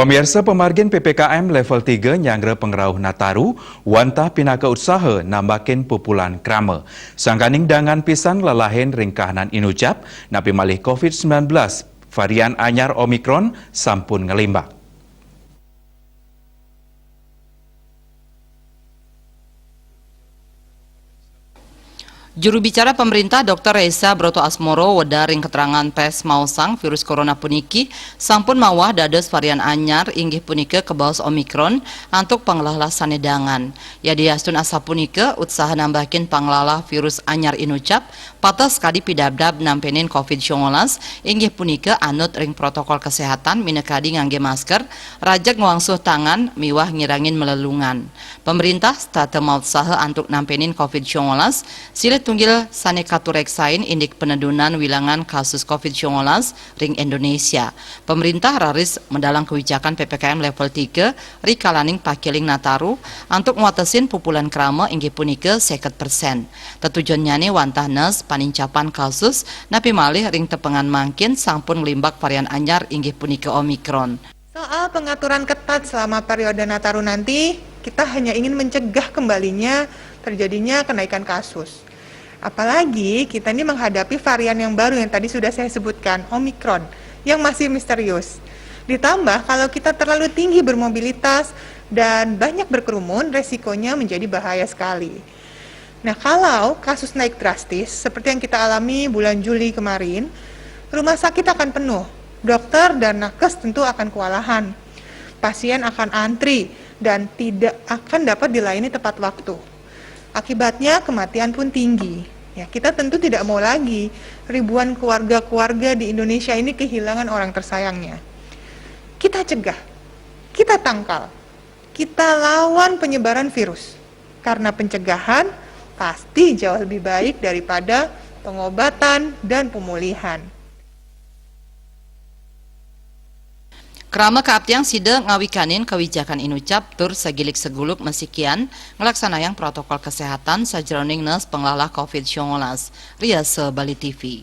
Pemirsa pemargin PPKM level 3 Nyangre Pengerauh Nataru, wantah pinaka usaha nambakin pupulan krama. Sangkaning dangan pisan lelahin ringkahanan inucap, napi malih COVID-19, varian anyar Omikron sampun ngelimbak. Juru bicara pemerintah Dr. Reza Brotoasmoro wedaring keterangan pers mausang virus corona puniki sampun mawah dados varian anyar inggih punika kebaos Omikron antuk panglalah sanedangan. Yadi astun asa punika usaha nambahin panglalah virus anyar inucap patas kadi pidabdab nampenin COVID-19 inggih punika anut ring protokol kesehatan minekadi ngangge masker, rajak ngwangsuh tangan miwah ngirangin melelungan. Pemerintah stata mausaha antuk nampenin COVID-19 silet tunggil sanekatureksain indik penedunan wilangan kasus COVID-19 ring Indonesia. Pemerintah raris mendalang kebijakan PPKM level 3 rikalaning pakiling Nataru untuk nguatesin pupulan krama inggih punika 50%. Tetujuannya wantah nes panincapan kasus napi malih ring tepengan mangkin sampun ngelimbak varian anyar inggih punika Omikron. Soal pengaturan ketat selama periode Nataru nanti, kita hanya ingin mencegah kembalinya terjadinya kenaikan kasus. Apalagi kita ini menghadapi varian yang baru yang tadi sudah saya sebutkan, Omikron, yang masih misterius. Ditambah kalau kita terlalu tinggi bermobilitas dan banyak berkerumun, resikonya menjadi bahaya sekali. Nah, kalau kasus naik drastis, seperti yang kita alami bulan Juli kemarin, rumah sakit akan penuh, dokter dan nakes tentu akan kewalahan, pasien akan antri dan tidak akan dapat dilayani tepat waktu. Akibatnya kematian pun tinggi. Ya, kita tentu tidak mau lagi ribuan keluarga-keluarga di Indonesia ini kehilangan orang tersayangnya. Kita cegah, kita tangkal, kita lawan penyebaran virus. Karena pencegahan pasti jauh lebih baik daripada pengobatan dan pemulihan. Krama kaaptiang sida ngawikanin kebijakan inucap tur segilik seguluk mesikian ngelaksanayang protokol kesehatan sajroning nes penglalah COVID-19. Riase Bali TV.